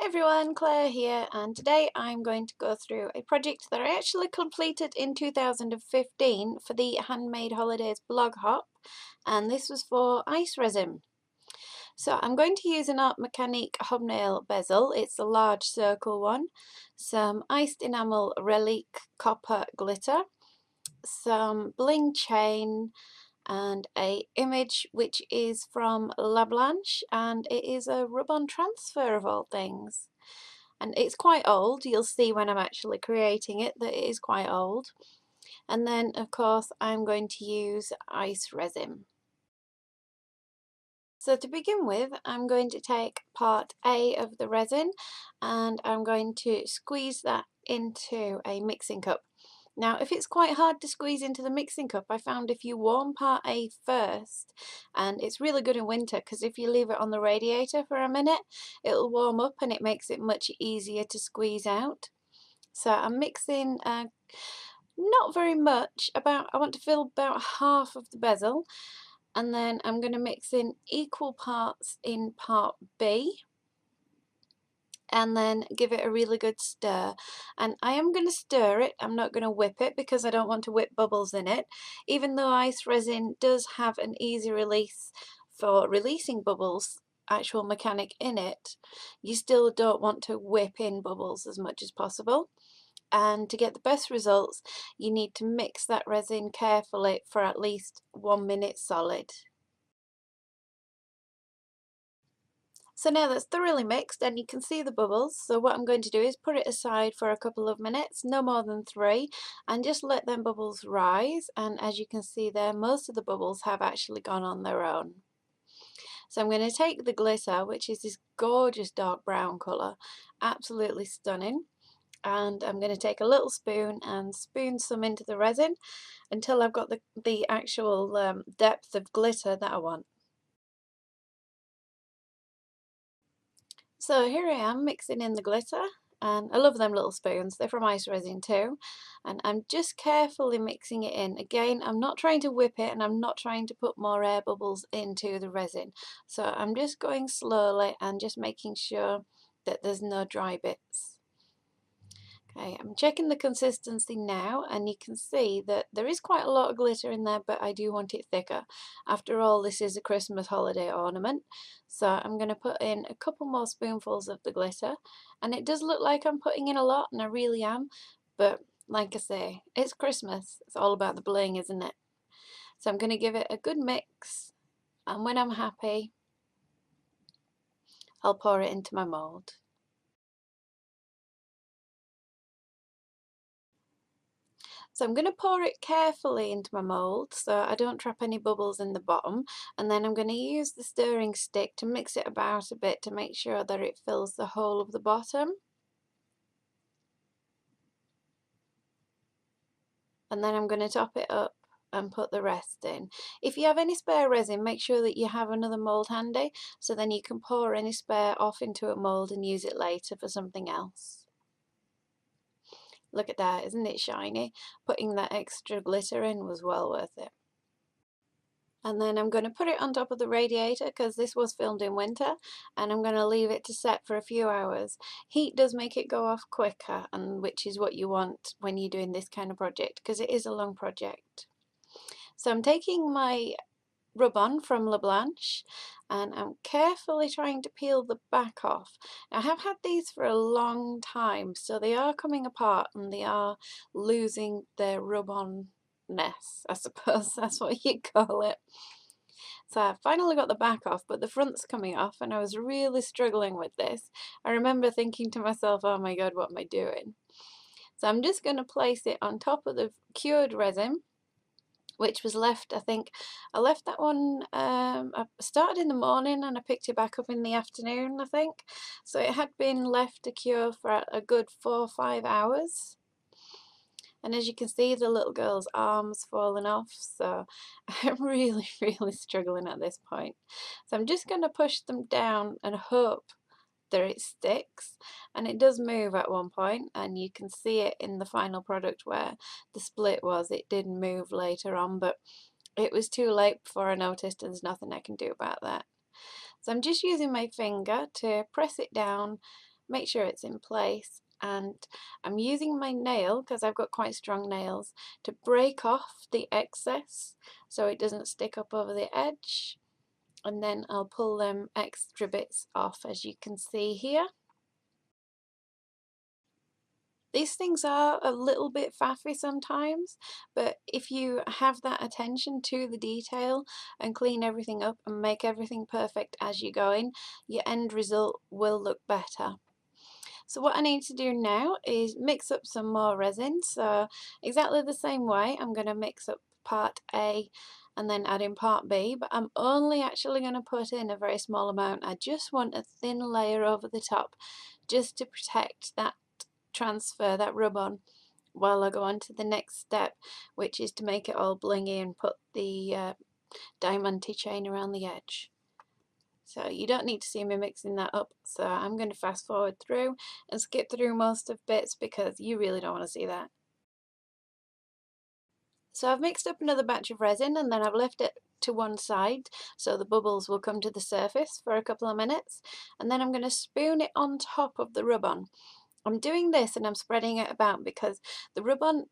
Hey everyone, Claire here, and today I'm going to go through a project that I actually completed in 2015 for the Handmade Holidays blog hop, and this was for ice resin. So I'm going to use an Art Mechanique hobnail bezel, it's a large circle one, some iced enamel relic copper glitter, some bling chain, and a image which is from La Blanche, and it is a rub-on transfer of all things. And it's quite old. You'll see when I'm actually creating it that it is quite old. And then of course I'm going to use ice resin. So to begin with, I'm going to take part A of the resin and I'm going to squeeze that into a mixing cup. Now, if it's quite hard to squeeze into the mixing cup, I found if you warm part A first, and it's really good in winter because if you leave it on the radiator for a minute, it'll warm up and it makes it much easier to squeeze out. So I'm mixing not very much, I want to fill about half of the bezel, and then I'm going to mix in equal parts in part B, and then give it a really good stir. And I am going to stir it, I'm not going to whip it because I don't want to whip bubbles in it. Even though ice resin does have an easy release for releasing bubbles, actual mechanic in it, you still don't want to whip in bubbles as much as possible. And to get the best results, you need to mix that resin carefully for at least 1 minute solid. So now that's thoroughly mixed and you can see the bubbles, so what I'm going to do is put it aside for a couple of minutes, no more than 3, and just let them bubbles rise. And as you can see there, most of the bubbles have actually gone on their own. So I'm going to take the glitter, which is this gorgeous dark brown colour, absolutely stunning, and I'm going to take a little spoon and spoon some into the resin until I've got the actual depth of glitter that I want. So here I am mixing in the glitter, and I love them little spoons, they're from ice resin too, and I'm just carefully mixing it in. Again, I'm not trying to whip it and I'm not trying to put more air bubbles into the resin, so I'm just going slowly and just making sure that there's no dry bits. Okay, I'm checking the consistency now, and you can see that there is quite a lot of glitter in there, but I do want it thicker. After all, this is a Christmas holiday ornament, so I'm going to put in a couple more spoonfuls of the glitter, and it does look like I'm putting in a lot, and I really am, but like I say, it's Christmas, it's all about the bling, isn't it? So I'm going to give it a good mix, and when I'm happy, I'll pour it into my mould. So I'm going to pour it carefully into my mould so I don't trap any bubbles in the bottom, and then I'm going to use the stirring stick to mix it about a bit to make sure that it fills the whole of the bottom. And then I'm going to top it up and put the rest in. If you have any spare resin, make sure that you have another mould handy, so then you can pour any spare off into a mould and use it later for something else. Look at that, isn't it shiny? Putting that extra glitter in was well worth it. And then I'm going to put it on top of the radiator because this was filmed in winter, and I'm going to leave it to set for a few hours. Heat does make it go off quicker, and which is what you want when you're doing this kind of project because it is a long project. So I'm taking my rub-on from La Blanche and I'm carefully trying to peel the back off. I have had these for a long time, so they are coming apart and they are losing their rub-on-ness, I suppose that's what you call it. So I finally got the back off, but the front's coming off and I was really struggling with this. I remember thinking to myself, oh my god, what am I doing? So I'm just going to place it on top of the cured resin, which was left, I think, I left that one, I started in the morning and I picked it back up in the afternoon, I think. So it had been left to cure for a good 4 or 5 hours. And as you can see, the little girl's arm's fallen off, so I'm really, really struggling at this point. So I'm just going to push them down and hope that it sticks, and it does move at one point, and you can see it in the final product where the split was. It did move later on, but it was too late before I noticed, and there's nothing I can do about that. So I'm just using my finger to press it down make sure it's in place, and I'm using my nail, because I've got quite strong nails, to break off the excess so it doesn't stick up over the edge, and then I'll pull them extra bits off, as you can see here. These things are a little bit faffy sometimes, but if you have that attention to the detail and clean everything up and make everything perfect as you go in, your end result will look better. So what I need to do now is mix up some more resin. So exactly the same way, I'm going to mix up part A and then add in part B, but I'm only actually going to put in a very small amount. I just want a thin layer over the top just to protect that transfer, that rub on, while I go on to the next step, which is to make it all blingy and put the diamante chain around the edge. So you don't need to see me mixing that up, so I'm going to fast forward through and skip through most of bits because you really don't want to see that. So I've mixed up another batch of resin, and then I've left it to one side so the bubbles will come to the surface for a couple of minutes, and then I'm going to spoon it on top of the rub-on. I'm doing this and I'm spreading it about because the rub-on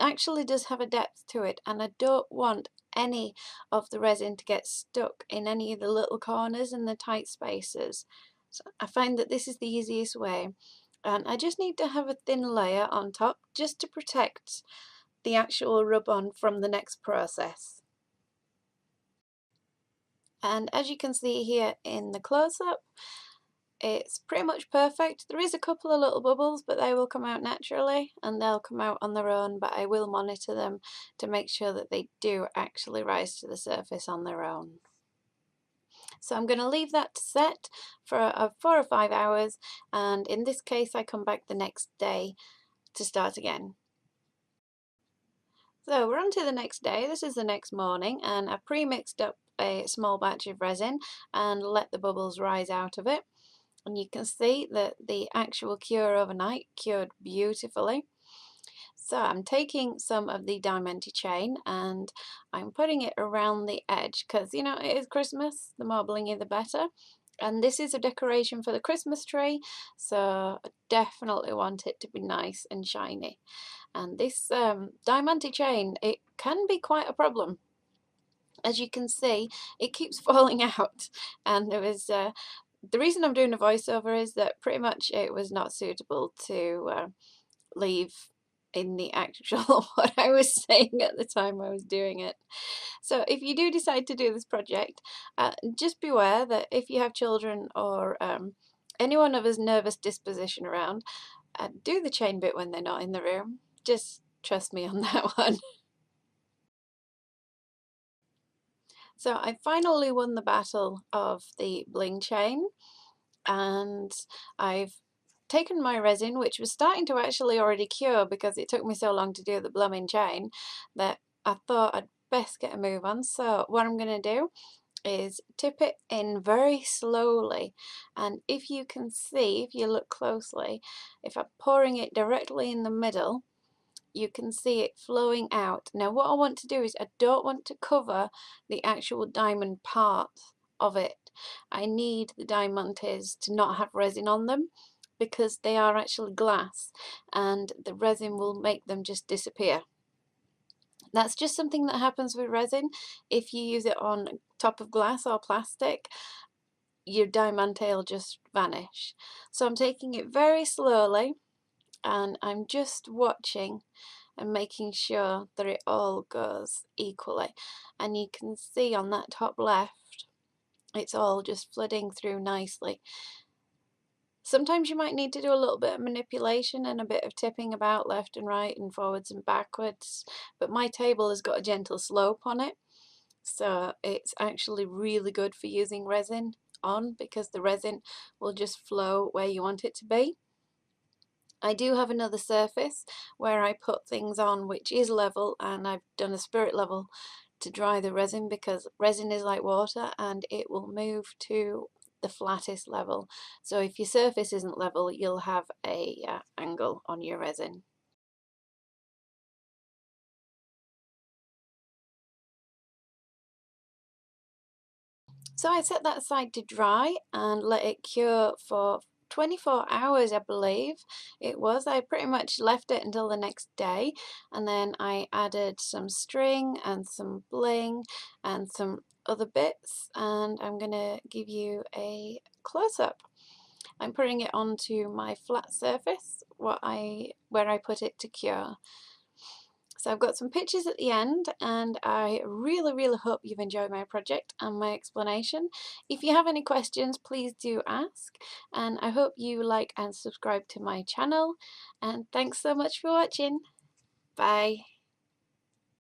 actually does have a depth to it, and I don't want any of the resin to get stuck in any of the little corners and the tight spaces. So I find that this is the easiest way, and I just need to have a thin layer on top just to protect the actual rub-on from the next process. And as you can see here in the close-up, it's pretty much perfect. There is a couple of little bubbles, but they will come out naturally and they'll come out on their own, but I will monitor them to make sure that they do actually rise to the surface on their own. So I'm going to leave that to set for 4 or 5 hours, and in this case I come back the next day to start again. So we're on to the next day. This is the next morning, and I pre-mixed up a small batch of resin and let the bubbles rise out of it. And you can see that the actual cure overnight cured beautifully. So I'm taking some of the diamante chain and I'm putting it around the edge because, you know, it is Christmas, the more blingy the better. And this is a decoration for the Christmas tree, so I definitely want it to be nice and shiny. And this diamante chain, it can be quite a problem. As you can see, it keeps falling out, and there was the reason I'm doing a voiceover is that pretty much it was not suitable to leave in the actual what I was saying at the time I was doing it. So if you do decide to do this project, just beware that if you have children or anyone of a nervous disposition around, do the chain bit when they're not in the room. Just trust me on that one. So I finally won the battle of the bling chain, and I've taken my resin, which was starting to actually already cure because it took me so long to do the blooming chain that I thought I'd best get a move on. So what I'm going to do is tip it in very slowly, and if you can see, if you look closely, if I'm pouring it directly in the middle, you can see it flowing out. Now what I want to do is I don't want to cover the actual diamond part of it. I need the diamantes to not have resin on them because they are actually glass and the resin will make them just disappear. That's just something that happens with resin. If you use it on top of glass or plastic, your diamante will just vanish. So I'm taking it very slowly and I'm just watching and making sure that it all goes equally. And you can see on that top left, it's all just flooding through nicely. Sometimes you might need to do a little bit of manipulation and a bit of tipping about left and right and forwards and backwards, but my table has got a gentle slope on it, so it's actually really good for using resin on because the resin will just flow where you want it to be. I do have another surface where I put things on which is level, and I've done a spirit level to dry the resin because resin is like water and it will move to the flattest level. So if your surface isn't level, you'll have a angle on your resin. So I set that aside to dry and let it cure for 24 hours, I believe it was. I pretty much left it until the next day, and then I added some string and some bling and some other bits, and I'm gonna give you a close-up. I'm putting it onto my flat surface where I put it to cure. So I've got some pictures at the end, and I really hope you've enjoyed my project and my explanation. If you have any questions, please do ask, and I hope you like and subscribe to my channel, and thanks so much for watching. Bye.